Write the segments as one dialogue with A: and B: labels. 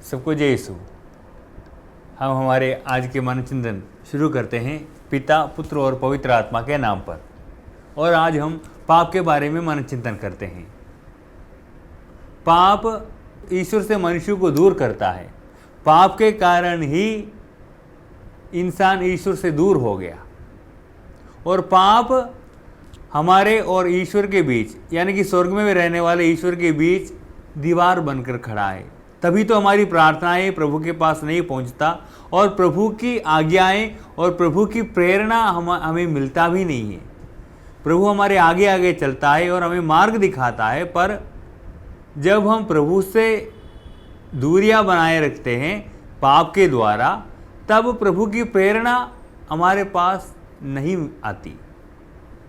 A: सबको जय यीशु। हम हमारे आज के मनचिंतन शुरू करते हैं पिता, पुत्र और पवित्र आत्मा के नाम पर। और आज हम पाप के बारे में मनचिंतन करते हैं। पाप ईश्वर से मनुष्य को दूर करता है। पाप के कारण ही इंसान ईश्वर से दूर हो गया। और पाप हमारे और ईश्वर के बीच, यानी कि स्वर्ग में रहने वाले ईश्वर के बीच दीवार बनकर खड़ा है। तभी तो हमारी प्रार्थनाएं प्रभु के पास नहीं पहुंचता और प्रभु की आज्ञाएं और प्रभु की प्रेरणा हमें मिलता भी नहीं है। प्रभु हमारे आगे आगे चलता है और हमें मार्ग दिखाता है, पर जब हम प्रभु से दूरियां बनाए रखते हैं पाप के द्वारा, तब प्रभु की प्रेरणा हमारे पास नहीं आती।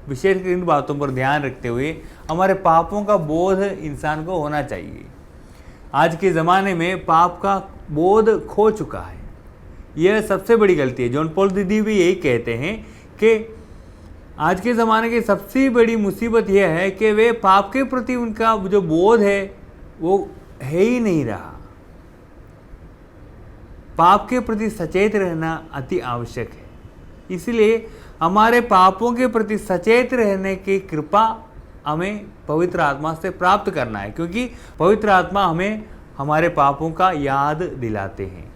A: विशेषकर इन बातों पर ध्यान रखते हुए हमारे पापों का बोध इंसान को होना चाहिए। आज के ज़माने में पाप का बोध खो चुका है। यह सबसे बड़ी गलती है। जॉन पॉल दीदी भी यही कहते हैं कि आज के ज़माने की सबसे बड़ी मुसीबत यह है कि वे पाप के प्रति उनका जो बोध है वो है ही नहीं रहा। पाप के प्रति सचेत रहना अति आवश्यक है। इसलिए हमारे पापों के प्रति सचेत रहने की कृपा हमें पवित्र आत्मा से प्राप्त करना है, क्योंकि पवित्र आत्मा हमें हमारे पापों का याद दिलाते हैं।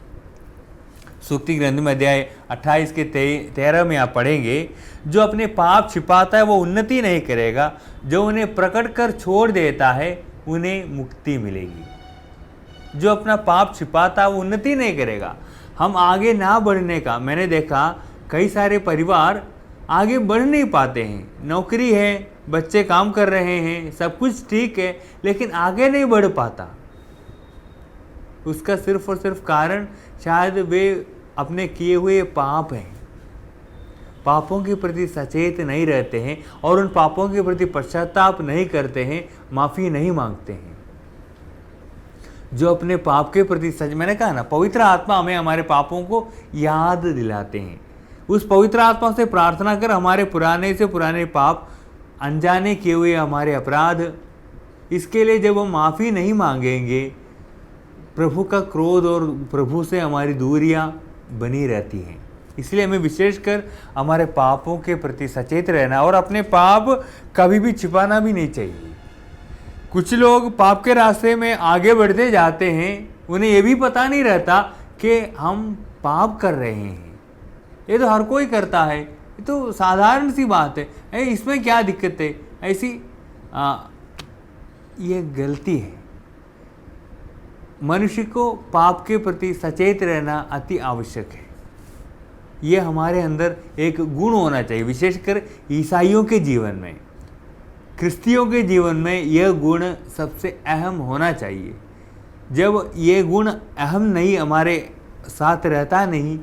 A: सूक्ति ग्रंथ में अध्याय 28 के 13 में आप पढ़ेंगे, जो अपने पाप छिपाता है वो उन्नति नहीं करेगा, जो उन्हें प्रकट कर छोड़ देता है उन्हें मुक्ति मिलेगी। जो अपना पाप छिपाता है वो उन्नति नहीं करेगा। हम आगे ना बढ़ने का, मैंने देखा कई सारे परिवार आगे बढ़ नहीं पाते हैं। नौकरी है, बच्चे काम कर रहे हैं, सब कुछ ठीक है, लेकिन आगे नहीं बढ़ पाता। उसका सिर्फ और सिर्फ कारण शायद वे अपने किए हुए पाप हैं। पापों के प्रति सचेत नहीं रहते हैं और उन पापों के प्रति पश्चाताप नहीं करते हैं, माफ़ी नहीं मांगते हैं। जो अपने पाप के प्रति मैंने कहा ना, पवित्र आत्मा हमें हमारे पापों को याद दिलाते हैं। उस पवित्र आत्मा से प्रार्थना कर हमारे पुराने से पुराने पाप, अनजाने किए हुए हमारे अपराध, इसके लिए जब हम माफ़ी नहीं मांगेंगे, प्रभु का क्रोध और प्रभु से हमारी दूरियां बनी रहती हैं। इसलिए हमें विशेषकर हमारे पापों के प्रति सचेत रहना और अपने पाप कभी भी छिपाना भी नहीं चाहिए। कुछ लोग पाप के रास्ते में आगे बढ़ते जाते हैं, उन्हें यह भी पता नहीं रहता कि हम पाप कर रहे हैं। ये तो हर कोई करता है, ये तो साधारण सी बात है, इसमें क्या दिक्कत है, ऐसी ये गलती है। मनुष्य को पाप के प्रति सचेत रहना अति आवश्यक है। ये हमारे अंदर एक गुण होना चाहिए, विशेषकर ईसाइयों के जीवन में, क्रिस्तियों के जीवन में यह गुण सबसे अहम होना चाहिए। जब ये गुण अहम नहीं, हमारे साथ रहता नहीं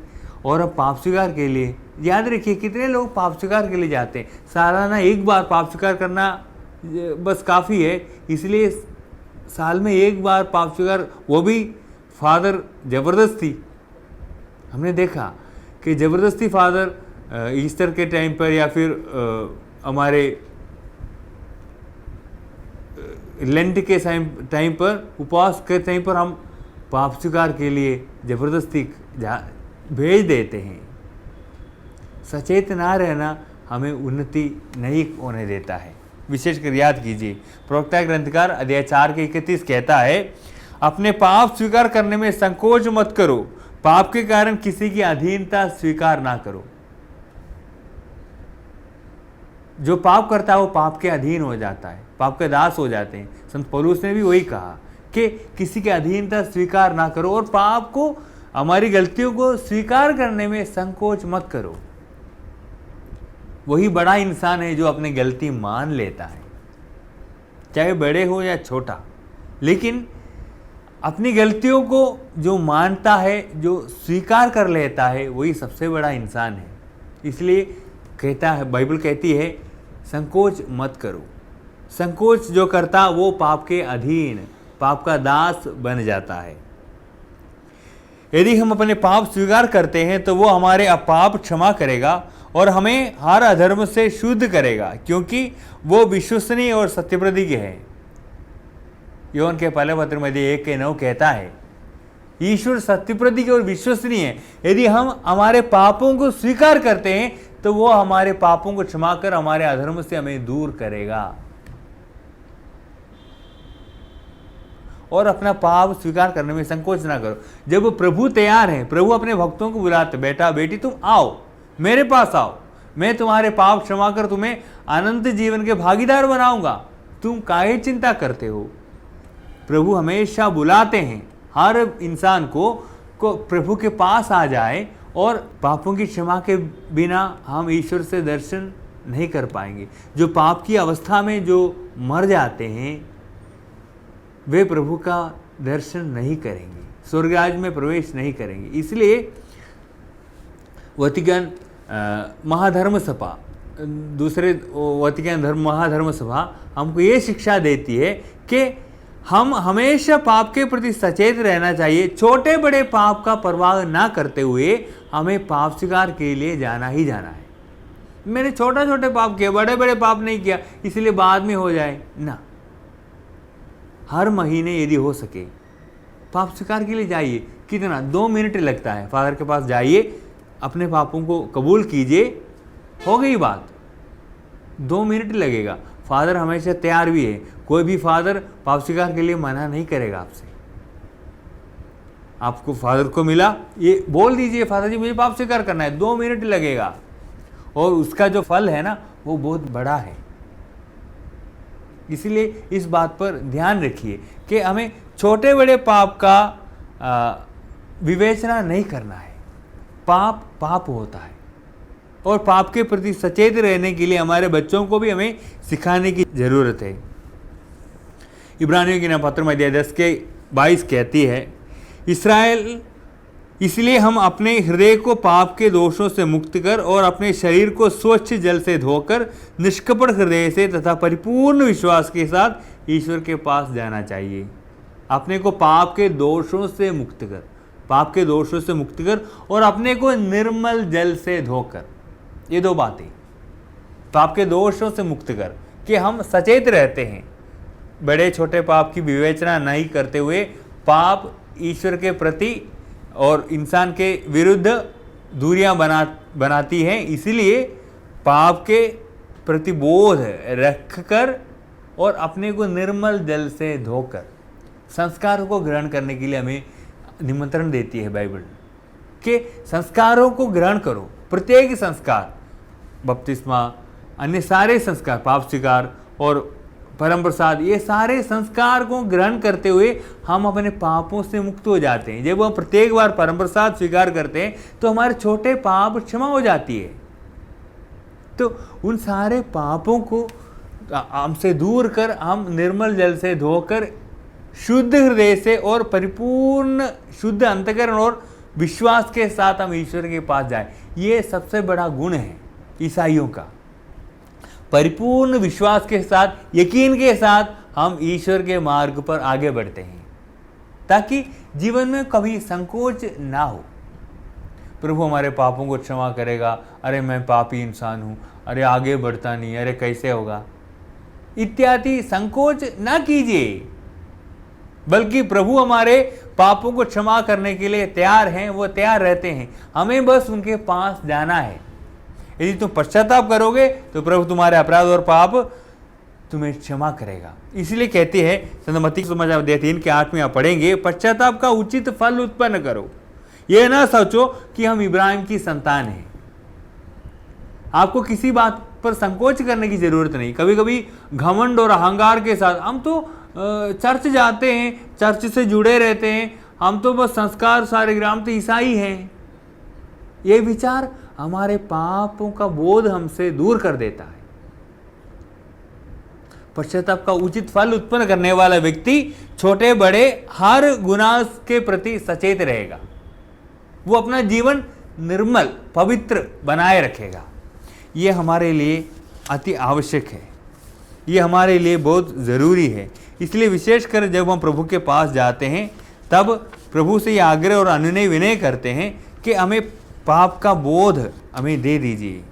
A: और हम पाप स्वीकार के लिए, याद रखिए कितने लोग पाप स्वीकार के लिए जाते हैं। सालाना एक बार पाप स्वीकार करना बस काफ़ी है, इसलिए साल में एक बार पाप स्वीकार, वो भी फादर ज़बरदस्ती। हमने देखा कि ज़बरदस्ती फादर ईस्टर के टाइम पर या फिर हमारे लेंट के टाइम पर, उपवास के टाइम पर हम पाप स्वीकार के लिए ज़बरदस्ती भेज देते हैं। सचेत ना रहना हमें उन्नति नहीं होने देता है। विशेषकर याद कीजिए, प्रवक्ता ग्रंथकार अध्याय 4 के 31 कहता है, अपने पाप स्वीकार करने में संकोच मत करो, पाप के कारण किसी की अधीनता स्वीकार ना करो। जो पाप करता है वो पाप के अधीन हो जाता है, पाप के दास हो जाते हैं। संत पौलुस ने भी वही कहा कि किसी की अधीनता स्वीकार ना करो और पाप को, हमारी गलतियों को स्वीकार करने में संकोच मत करो। वही बड़ा इंसान है जो अपनी गलती मान लेता है, चाहे बड़े हो या छोटा, लेकिन अपनी गलतियों को जो मानता है, जो स्वीकार कर लेता है, वही सबसे बड़ा इंसान है। इसलिए कहता है, बाइबल कहती है, संकोच मत करो। संकोच जो करता वो पाप के अधीन, पाप का दास बन जाता है। यदि हम अपने पाप स्वीकार करते हैं तो वो हमारे पाप क्षमा करेगा और हमें हर अधर्म से शुद्ध करेगा, क्योंकि वो विश्वसनीय और सत्यप्रतिज्ञ है। यूहन्ना के पहले पत्र में 1:9 कहता है ईश्वर सत्यप्रति की ओर विश्वसनीय है। यदि हम हमारे पापों को स्वीकार करते हैं तो वो हमारे पापों को क्षमा कर हमारे अधर्म से हमें दूर करेगा। और अपना पाप स्वीकार करने में संकोच ना करो। जब प्रभु तैयार है, प्रभु अपने भक्तों को बुलाते, बेटा बेटी तुम आओ, मेरे पास आओ, मैं तुम्हारे पाप क्षमा कर तुम्हें अनंत जीवन के भागीदार बनाऊंगा, तुम काहे चिंता करते हो। प्रभु हमेशा बुलाते हैं हर इंसान को प्रभु के पास आ जाए, और पापों की क्षमा के बिना हम ईश्वर से दर्शन नहीं कर पाएंगे। जो पाप की अवस्था में जो मर जाते हैं वे प्रभु का दर्शन नहीं करेंगे, स्वर्गराज में प्रवेश नहीं करेंगे। इसलिए वतिकन महाधर्म सभा, दूसरे वतिकन महाधर्म सभा हमको ये शिक्षा देती है कि हम हमेशा पाप के प्रति सचेत रहना चाहिए। छोटे बड़े पाप का परवाह ना करते हुए हमें पाप स्वीकार के लिए जाना ही जाना है। मैंने छोटे छोटे पाप किया, बड़े बड़े पाप नहीं किया, इसलिए बाद में हो जाए ना। हर महीने यदि हो सके पाप स्वीकार के लिए जाइए। कितना 2 मिनट लगता है, फादर के पास जाइए, अपने पापों को कबूल कीजिए, हो गई बात। 2 मिनट लगेगा। फादर हमेशा तैयार भी है। कोई भी फादर पाप स्वीकार के लिए मना नहीं करेगा आपसे। आपको फादर को मिला, ये बोल दीजिए फादर जी मुझे पाप स्वीकार करना है, 2 मिनट लगेगा, और उसका जो फल है ना वो बहुत बड़ा है। इसलिए इस बात पर ध्यान रखिए कि हमें छोटे बड़े पाप का विवेचना नहीं करना है। पाप पाप होता है, और पाप के प्रति सचेत रहने के लिए हमारे बच्चों को भी हमें सिखाने की जरूरत है। इब्रानियों के पत्र में अध्याय 10 के 22 कहती है, इस्राएल इसलिए हम अपने हृदय को पाप के दोषों से मुक्त कर और अपने शरीर को स्वच्छ जल से धोकर निष्कपट हृदय से तथा परिपूर्ण विश्वास के साथ ईश्वर के पास जाना चाहिए। अपने को पाप के दोषों से मुक्त कर, पाप के दोषों से मुक्त कर और अपने को निर्मल जल से धोकर। ये 2 बातें, पाप के दोषों से मुक्त कर कि हम सचेत रहते हैं, बड़े छोटे पाप की विवेचना नहीं करते हुए पाप ईश्वर के प्रति और इंसान के विरुद्ध दूरियां बनाती हैं। इसीलिए पाप के प्रति बोध रखकर और अपने को निर्मल जल से धोकर संस्कारों को ग्रहण करने के लिए हमें निमंत्रण देती है बाइबल कि संस्कारों को ग्रहण करो। प्रत्येक संस्कार, बपतिस्मा, अन्य सारे संस्कार, पाप स्वीकार और परम प्रसाद, ये सारे संस्कार को ग्रहण करते हुए हम अपने पापों से मुक्त हो जाते हैं। जब हम प्रत्येक बार परम प्रसाद स्वीकार करते हैं तो हमारे छोटे पाप क्षमा हो जाती है। तो उन सारे पापों को हमसे दूर कर हम निर्मल जल से धोकर शुद्ध हृदय से और परिपूर्ण शुद्ध अंतःकरण और विश्वास के साथ हम ईश्वर के पास जाए। ये सबसे बड़ा गुण है ईसाइयों का। परिपूर्ण विश्वास के साथ, यकीन के साथ हम ईश्वर के मार्ग पर आगे बढ़ते हैं ताकि जीवन में कभी संकोच ना हो। प्रभु हमारे पापों को क्षमा करेगा, अरे मैं पापी इंसान हूँ, अरे आगे बढ़ता नहीं, अरे कैसे होगा, इत्यादि संकोच ना कीजिए, बल्कि प्रभु हमारे पापों को क्षमा करने के लिए तैयार हैं, वो तैयार रहते हैं। हमें बस उनके पास जाना है। यदि तुम पश्चाताप करोगे तो प्रभु तुम्हारे अपराध और पाप तुम्हें क्षमा करेगा। इसलिए कहते हैं संत मत्ती सुसमाचार अध्याय 3 के 8 में आप पढ़ेंगे, पश्चाताप का उचित फल उत्पन्न करो। यह ना सोचो कि हम इब्राहिम की संतान हैं। आपको किसी बात पर संकोच करने की जरूरत नहीं। कभी कभी घमंड और अहंकार के साथ हम तो चर्च जाते हैं, चर्च से जुड़े रहते हैं, हम तो बस संस्कार सारे ग्राम तो ईसाई हैं, ये विचार हमारे पापों का बोध हमसे दूर कर देता है। पश्चाताप का उचित फल उत्पन्न करने वाला व्यक्ति छोटे बड़े हर गुनाह के प्रति सचेत रहेगा। वो अपना जीवन निर्मल पवित्र बनाए रखेगा। ये हमारे लिए अति आवश्यक है, ये हमारे लिए बहुत ज़रूरी है। इसलिए विशेषकर जब हम प्रभु के पास जाते हैं तब प्रभु से ये आग्रह और अनुनय विनय करते हैं कि हमें पाप का बोध हमें दे दीजिए।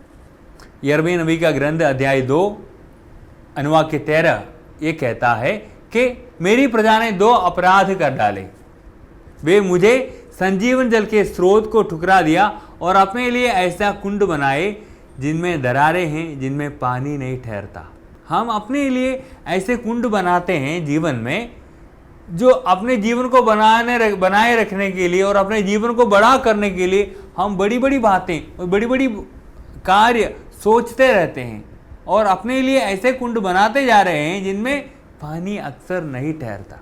A: यिर्मयाह नबी का ग्रंथ अध्याय 2 अनुवाद के 13 ये कहता है कि मेरी प्रजा ने 2 अपराध कर डाले। वे मुझे संजीवन जल के स्रोत को ठुकरा दिया और अपने लिए ऐसा कुंड बनाए जिनमें दरारें हैं, जिनमें पानी नहीं ठहरता। हम अपने लिए ऐसे कुंड बनाते हैं जीवन में, जो अपने जीवन को बनाए रखने के लिए और अपने जीवन को बड़ा करने के लिए हम बड़ी बड़ी बातें और बड़ी बड़ी कार्य सोचते रहते हैं और अपने लिए ऐसे कुंड बनाते जा रहे हैं जिनमें पानी अक्सर नहीं ठहरता,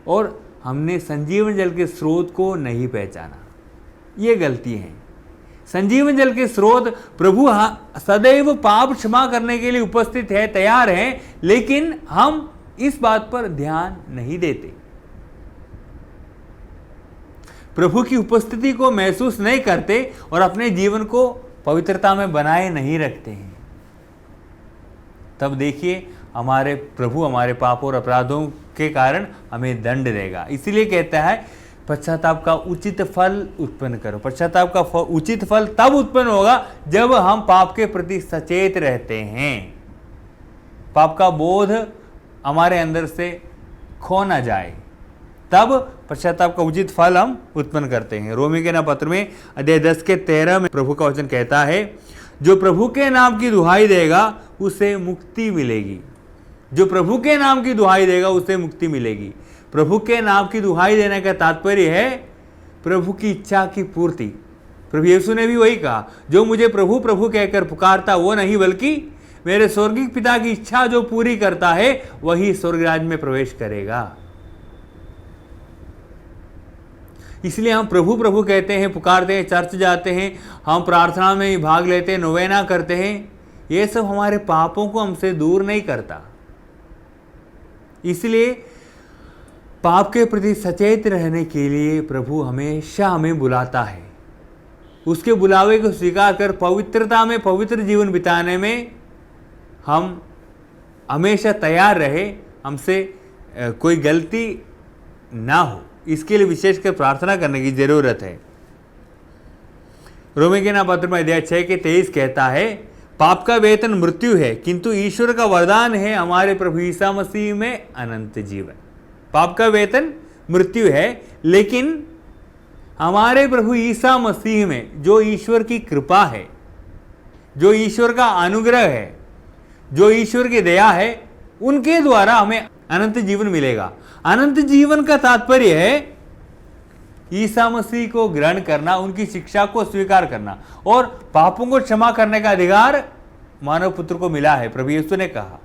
A: और हमने संजीवन जल के स्रोत को नहीं पहचाना। ये गलती है। संजीवन जल के स्रोत प्रभु सदैव पाप क्षमा करने के लिए उपस्थित है, तैयार है, लेकिन हम इस बात पर ध्यान नहीं देते। प्रभु की उपस्थिति को महसूस नहीं करते और अपने जीवन को पवित्रता में बनाए नहीं रखते हैं। तब देखिए हमारे प्रभु हमारे पापों और अपराधों के कारण हमें दंड देगा। इसलिए कहता है पश्चाताप का उचित फल उत्पन्न करो। पश्चाताप का उचित फल तब उत्पन्न होगा जब हम पाप के प्रति सचेत रहते हैं, पाप का बोध हमारे अंदर से खो ना जाए, तब पश्चाताप का उचित फल हम उत्पन्न करते हैं। रोमी के नाम पत्र में अध्याय 10 के 13 में प्रभु का वचन कहता है, जो प्रभु के नाम की दुहाई देगा उसे मुक्ति मिलेगी। जो प्रभु के नाम की दुहाई देगा उसे मुक्ति मिलेगी। प्रभु के नाम की दुहाई देने का तात्पर्य है प्रभु की इच्छा की पूर्ति। प्रभु यीशु ने भी वही कहा, जो मुझे प्रभु प्रभु कहकर पुकारता वो नहीं, बल्कि मेरे स्वर्गीय पिता की इच्छा जो पूरी करता है वही स्वर्ग राज्य में प्रवेश करेगा। इसलिए हम प्रभु प्रभु कहते हैं, पुकारते हैं, चर्च जाते हैं, हम प्रार्थना में भाग लेते हैं, नोवेना करते हैं। ये सब हमारे पापों को हमसे दूर नहीं करता। इसलिए पाप के प्रति सचेत रहने के लिए प्रभु हमेशा हमें बुलाता है। उसके बुलावे को स्वीकार कर पवित्रता में पवित्र जीवन बिताने में हम हमेशा तैयार रहे, हमसे कोई गलती ना हो, इसके लिए विशेषकर प्रार्थना करने की जरूरत है। रोमी के नाम पत्र में अध्याय 6 के 23 कहता है, पाप का वेतन मृत्यु है, किंतु ईश्वर का वरदान है हमारे प्रभु ईसा मसीह में अनंत जीवन। पाप का वेतन मृत्यु है, लेकिन हमारे प्रभु ईसा मसीह में जो ईश्वर की कृपा है, जो ईश्वर का अनुग्रह है, जो ईश्वर की दया है, उनके द्वारा हमें अनंत जीवन मिलेगा। अनंत जीवन का तात्पर्य है ईसा मसीह को ग्रहण करना, उनकी शिक्षा को स्वीकार करना, और पापों को क्षमा करने का अधिकार मानव पुत्र को मिला है। प्रभु यीशु ने कहा,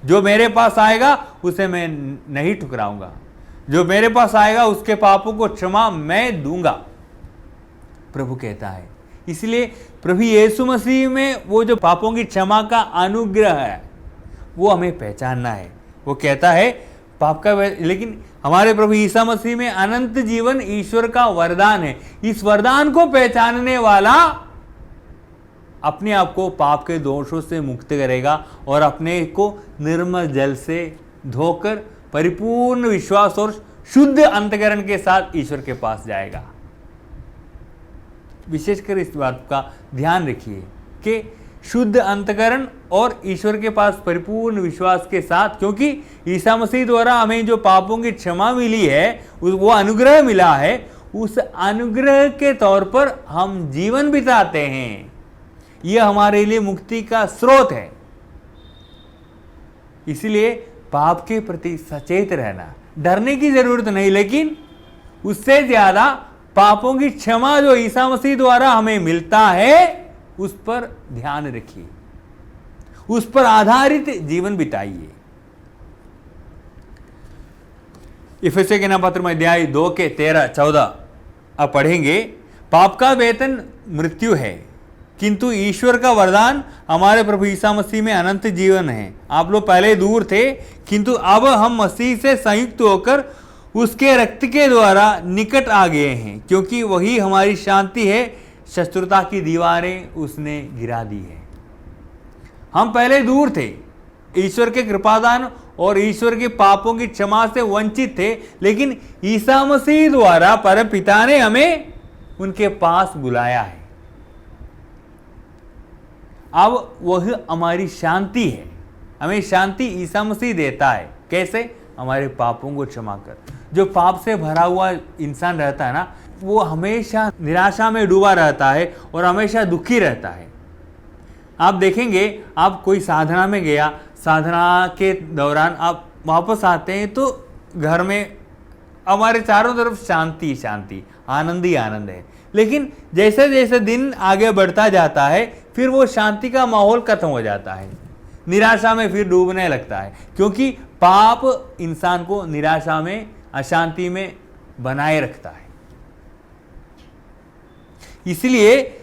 A: जो मेरे पास आएगा उसे मैं नहीं ठुकराऊंगा, जो मेरे पास आएगा उसके पापों को क्षमा मैं दूंगा, प्रभु कहता है। इसलिए प्रभु यीशु मसीह में वो जो पापों की क्षमा का अनुग्रह है वो हमें पहचानना है। वो कहता है पाप का, लेकिन हमारे प्रभु ईसा मसीह में अनंत जीवन ईश्वर का वरदान है। इस वरदान को पहचानने वाला अपने आप को पाप के दोषों से मुक्त करेगा और अपने को निर्मल जल से धोकर परिपूर्ण विश्वास और शुद्ध अंतःकरण के साथ ईश्वर के पास जाएगा। विशेषकर इस बात का ध्यान रखिए कि शुद्ध अंतःकरण और ईश्वर के पास परिपूर्ण विश्वास के साथ, क्योंकि ईसा मसीह द्वारा हमें जो पापों की क्षमा मिली है, वो अनुग्रह मिला है, उस अनुग्रह के तौर पर हम जीवन बिताते हैं। यह हमारे लिए मुक्ति का स्रोत है। इसलिए पाप के प्रति सचेत रहना, डरने की जरूरत नहीं, लेकिन उससे ज्यादा पापों की क्षमा जो ईसा मसीह द्वारा हमें मिलता है उस पर ध्यान रखिए, उस पर आधारित जीवन बिताइए। इफिसियों के नाम पत्र में अध्याय 2 के 13-14 अब पढ़ेंगे। पाप का वेतन मृत्यु है, किंतु ईश्वर का वरदान हमारे प्रभु ईसा मसीह में अनंत जीवन है। आप लोग पहले दूर थे, किंतु अब हम मसीह से संयुक्त होकर उसके रक्त के द्वारा निकट आ गए हैं, क्योंकि वही हमारी शांति है। शत्रुता की दीवारें उसने गिरा दी है। हम पहले दूर थे, ईश्वर के कृपादान और ईश्वर के पापों की क्षमा से वंचित थे, लेकिन ईसा मसीह द्वारा परम पिता ने हमें उनके पास बुलाया है। अब वह हमारी शांति है। हमें शांति ईसा मसीह देता है। कैसे? हमारे पापों को क्षमा कर। जो पाप से भरा हुआ इंसान रहता है ना, वो हमेशा निराशा में डूबा रहता है और हमेशा दुखी रहता है। आप देखेंगे, आप कोई साधना में गया, साधना के दौरान आप वापस आते हैं तो घर में हमारे चारों तरफ शांति शांति, आनंद ही आनंद है। लेकिन जैसे जैसे दिन आगे बढ़ता जाता है, फिर वो शांति का माहौल खत्म हो जाता है, निराशा में फिर डूबने लगता है, क्योंकि पाप इंसान को निराशा में, अशांति में बनाए रखता है। इसलिए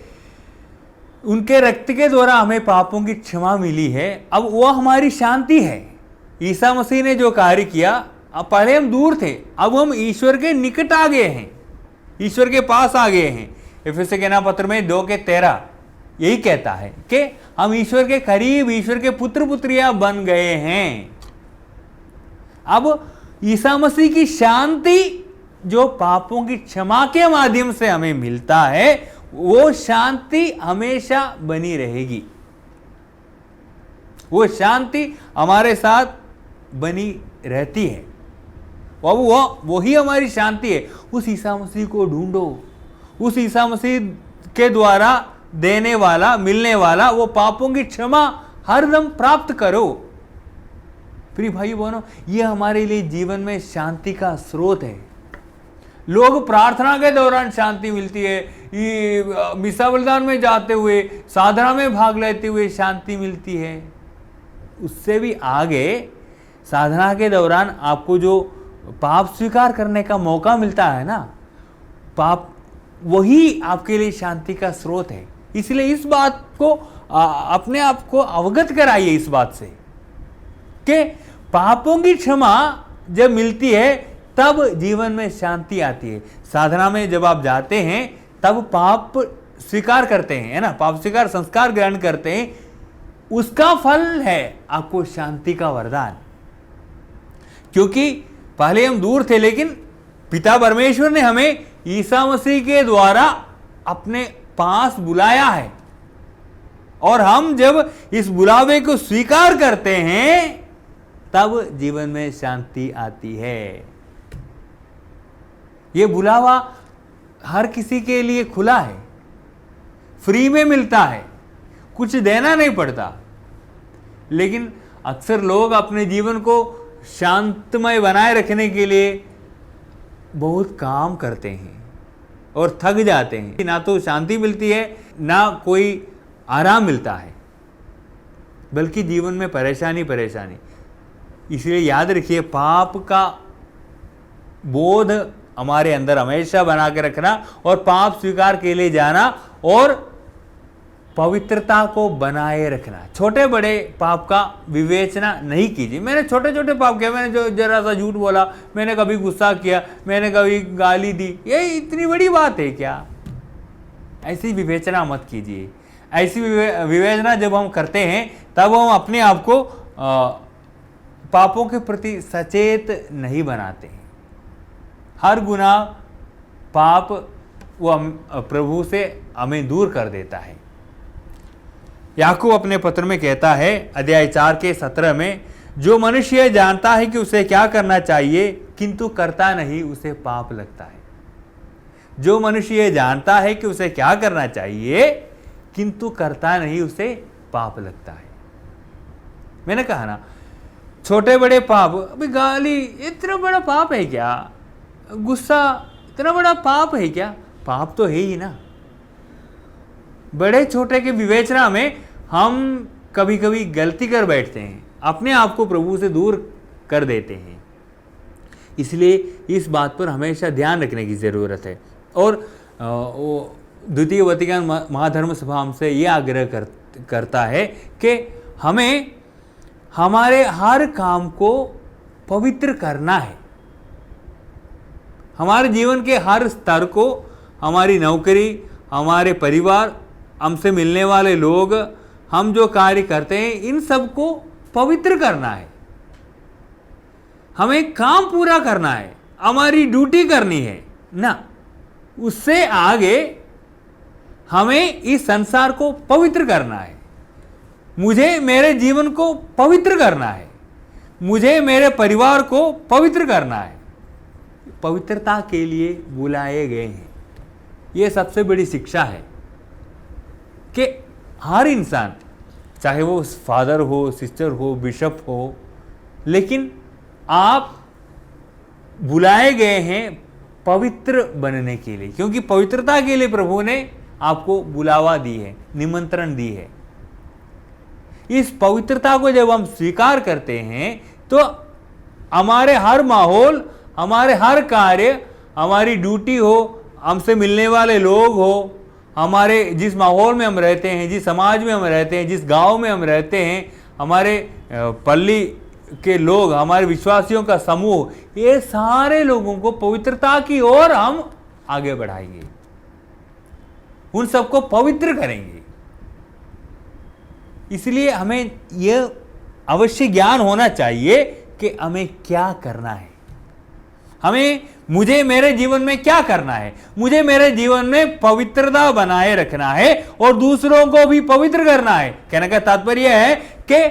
A: उनके रक्त के द्वारा हमें पापों की क्षमा मिली है, अब वो हमारी शांति है। ईसा मसीह ने जो कार्य किया, अब पहले हम दूर थे, अब हम ईश्वर के निकट आ गए हैं, ईश्वर के पास आ गए हैं। इफिसी के नाम पत्र में 2:13 यही कहता है कि हम ईश्वर के करीब, ईश्वर के पुत्र पुत्रियां बन गए हैं। अब ईसा मसीह की शांति जो पापों की क्षमा के माध्यम से हमें मिलता है, वो शांति हमेशा बनी रहेगी। वो शांति हमारे साथ बनी रहती है, वो ही हमारी शांति है। उस ईसा मसीह को ढूंढो, उस ईसा मसीह के द्वारा देने वाला, मिलने वाला वो पापों की क्षमा हरदम प्राप्त करो। प्रिय भाई बहनों, ये हमारे लिए जीवन में शांति का स्रोत है। लोग प्रार्थना के दौरान शांति मिलती है, ये मिसा बलिदान में जाते हुए, साधना में भाग लेते हुए शांति मिलती है। उससे भी आगे साधना के दौरान आपको जो पाप स्वीकार करने का मौका मिलता है ना, पाप वही आपके लिए शांति का स्रोत है। इसलिए इस बात को अपने आप को अवगत कराइए इस बात से कि पापों की क्षमा जब मिलती है तब जीवन में शांति आती है। साधना में जब आप जाते हैं तब पाप स्वीकार करते हैं, है ना, पाप स्वीकार संस्कार ग्रहण करते हैं, उसका फल है आपको शांति का वरदान। क्योंकि पहले हम दूर थे, लेकिन पिता परमेश्वर ने हमें ईसा मसीह के द्वारा अपने पास बुलाया है, और हम जब इस बुलावे को स्वीकार करते हैं तब जीवन में शांति आती है। ये बुलावा हर किसी के लिए खुला है, फ्री में मिलता है, कुछ देना नहीं पड़ता। लेकिन अक्सर लोग अपने जीवन को शांतमय बनाए रखने के लिए बहुत काम करते हैं और थक जाते हैं। ना तो शांति मिलती है, ना कोई आराम मिलता है, बल्कि जीवन में परेशानी परेशानी। इसलिए याद रखिए, पाप का बोध हमारे अंदर हमेशा बना के रखना और पाप स्वीकार के लिए जाना और पवित्रता को बनाए रखना। छोटे बड़े पाप का विवेचना नहीं कीजिए। मैंने छोटे छोटे पाप किया, मैंने जो जरा सा झूठ बोला, मैंने कभी गुस्सा किया, मैंने कभी गाली दी, ये इतनी बड़ी बात है क्या? ऐसी विवेचना मत कीजिए। ऐसी विवेचना जब हम करते हैं तब हम अपने आप को पापों के प्रति सचेत नहीं बनाते हैं। हर गुनाह पाप वो प्रभु से हमें दूर कर देता है। याकूब अपने पत्र में कहता है, अध्याय 4:17 में, जो मनुष्य जानता है कि उसे क्या करना चाहिए किंतु करता नहीं, उसे पाप लगता है। जो मनुष्य जानता है कि उसे क्या करना चाहिए किंतु करता नहीं, उसे पाप लगता है। मैंने कहा ना, छोटे बड़े पाप, अभी गाली इतना बड़ा पाप है क्या? गुस्सा इतना बड़ा पाप है क्या? पाप तो है ही ना। बड़े छोटे के विवेचना में हम कभी कभी गलती कर बैठते हैं, अपने आप को प्रभु से दूर कर देते हैं। इसलिए इस बात पर हमेशा ध्यान रखने की ज़रूरत है। और द्वितीय वतिकान महाधर्म सभा हमसे ये आग्रह करता है कि हमें हमारे हर काम को पवित्र करना है। हमारे जीवन के हर स्तर को, हमारी नौकरी, हमारे परिवार, हमसे मिलने वाले लोग, हम जो कार्य करते हैं, इन सब को पवित्र करना है। हमें काम पूरा करना है, हमारी ड्यूटी करनी है ना। उससे आगे हमें इस संसार को पवित्र करना है। मुझे मेरे जीवन को पवित्र करना है, मुझे मेरे परिवार को पवित्र करना है। पवित्रता के लिए बुलाए गए हैं। ये सबसे बड़ी शिक्षा है कि हर इंसान, चाहे वो फादर हो, सिस्टर हो, बिशप हो, लेकिन आप बुलाए गए हैं पवित्र बनने के लिए, क्योंकि पवित्रता के लिए प्रभु ने आपको बुलावा दी है, निमंत्रण दी है। इस पवित्रता को जब हम स्वीकार करते हैं तो हमारे हर माहौल, हमारे हर कार्य, हमारी ड्यूटी हो, हमसे मिलने वाले लोग हो, हमारे जिस माहौल में हम रहते हैं, जिस समाज में हम रहते हैं, जिस गांव में हम रहते हैं, हमारे पल्ली के लोग, हमारे विश्वासियों का समूह, ये सारे लोगों को पवित्रता की ओर हम आगे बढ़ाएंगे, उन सबको पवित्र करेंगे। इसलिए हमें यह अवश्य ज्ञान होना चाहिए कि हमें क्या करना है, मुझे मेरे जीवन में क्या करना है। मुझे मेरे जीवन में पवित्रता बनाए रखना है और दूसरों को भी पवित्र करना है। कहने का तात्पर्य है कि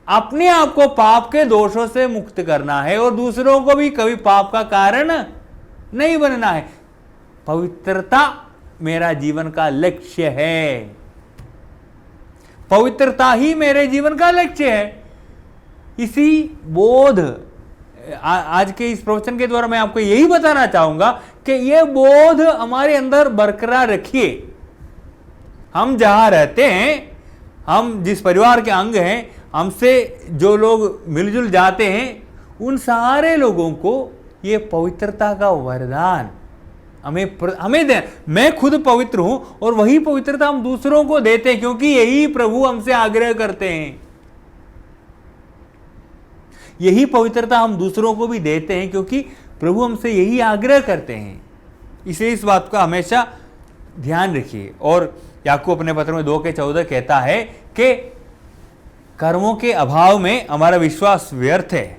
A: अपने आप को पाप के दोषों से मुक्त करना है और दूसरों को भी कभी पाप का कारण नहीं बनना है। पवित्रता मेरा जीवन का लक्ष्य है, पवित्रता ही मेरे जीवन का लक्ष्य है। इसी बोध, आज के इस प्रवचन के द्वारा मैं आपको यही बताना चाहूंगा कि यह बोध हमारे अंदर बरकरार रखिए। हम जहां रहते हैं, हम जिस परिवार के अंग हैं, हमसे जो लोग मिलजुल जाते हैं, उन सारे लोगों को ये पवित्रता का वरदान हमें दे। मैं खुद पवित्र हूं और वही पवित्रता हम दूसरों को देते हैं, क्योंकि यही प्रभु हमसे आग्रह करते हैं। यही पवित्रता हम दूसरों को भी देते हैं, क्योंकि प्रभु हमसे यही आग्रह करते हैं। इसलिए इस बात का हमेशा ध्यान रखिए। और याकूब अपने पत्र में 2:14 कहता है कि कर्मों के अभाव में हमारा विश्वास व्यर्थ है।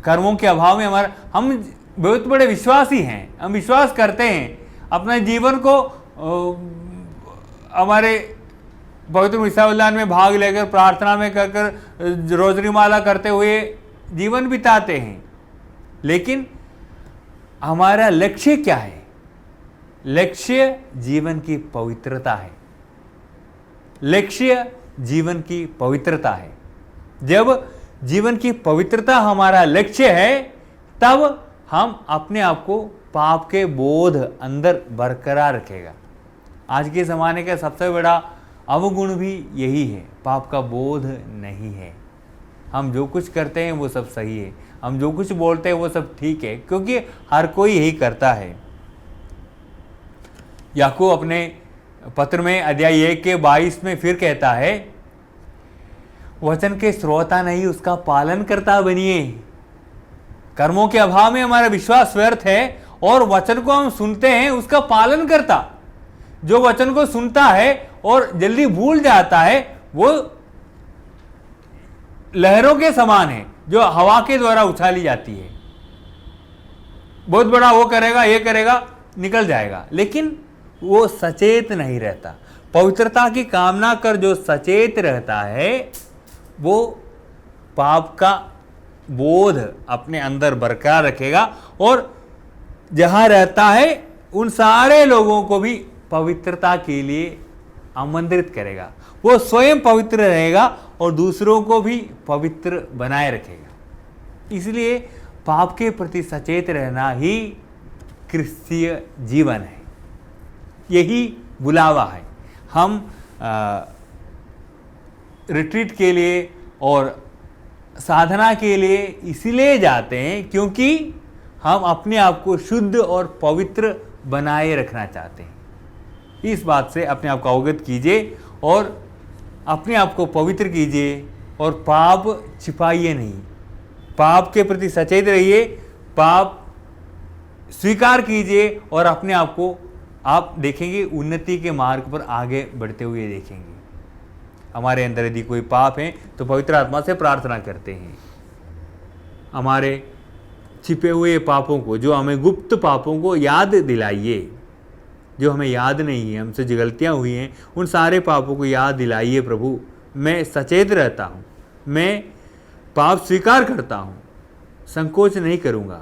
A: कर्मों के अभाव में हम बहुत बड़े विश्वासी हैं, हम विश्वास करते हैं, अपने जीवन को हमारे पवित्र मिसाल में भाग लेकर, प्रार्थना में कर रोजरी माला करते हुए जीवन बिताते हैं। लेकिन हमारा लक्ष्य क्या है? लक्ष्य जीवन की पवित्रता है। लक्ष्य जीवन की पवित्रता है। जब जीवन की पवित्रता हमारा लक्ष्य है, तब हम अपने आप को पाप के बोध अंदर बरकरार रखेगा। आज के ज़माने का सबसे बड़ा अवगुण भी यही है, पाप का बोध नहीं है। हम जो कुछ करते हैं वो सब सही है, हम जो कुछ बोलते हैं वो सब ठीक है, क्योंकि हर कोई यही करता है। याकूब अपने पत्र में अध्याय 1:22 में फिर कहता है, वचन के श्रोता नहीं उसका पालन करता बनिए। कर्मों के अभाव में हमारा विश्वास व्यर्थ है और वचन को हम सुनते हैं उसका पालन करता। जो वचन को सुनता है और जल्दी भूल जाता है, वो लहरों के समान है जो हवा के द्वारा उछाली जाती है। बहुत बड़ा वो करेगा, ये करेगा, निकल जाएगा, लेकिन वो सचेत नहीं रहता। पवित्रता की कामना कर जो सचेत रहता है, वो पाप का बोध अपने अंदर बरकरार रखेगा और जहां रहता है उन सारे लोगों को भी पवित्रता के लिए आमंत्रित करेगा। वो स्वयं पवित्र रहेगा और दूसरों को भी पवित्र बनाए रखेगा। इसलिए पाप के प्रति सचेत रहना ही क्रिस्तीय जीवन है, यही बुलावा है। हम रिट्रीट के लिए और साधना के लिए इसलिए जाते हैं क्योंकि हम अपने आप को शुद्ध और पवित्र बनाए रखना चाहते हैं। इस बात से अपने आप को अवगत कीजिए और अपने आप को पवित्र कीजिए और पाप छिपाइए नहीं। पाप के प्रति सचेत रहिए, पाप स्वीकार कीजिए और अपने आप को आप देखेंगे उन्नति के मार्ग पर आगे बढ़ते हुए देखेंगे। हमारे अंदर यदि कोई पाप है तो पवित्र आत्मा से प्रार्थना करते हैं। हमारे छिपे हुए पापों को, जो हमें गुप्त पापों को याद दिलाइए, जो हमें याद नहीं है, हमसे जो गलतियाँ हुई हैं, उन सारे पापों को याद दिलाइए। प्रभु, मैं सचेत रहता हूँ, मैं पाप स्वीकार करता हूँ, संकोच नहीं करूँगा।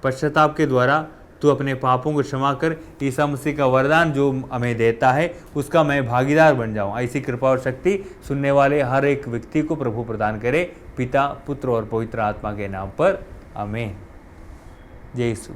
A: पश्चाताप के द्वारा तू अपने पापों को क्षमा कर ईसा मसीह का वरदान जो हमें देता है उसका मैं भागीदार बन जाऊँ। ऐसी कृपा और शक्ति सुनने वाले हर एक व्यक्ति को प्रभु प्रदान करे, पिता, पुत्र और पवित्र आत्मा के नाम पर, आमीन। जय यीशु।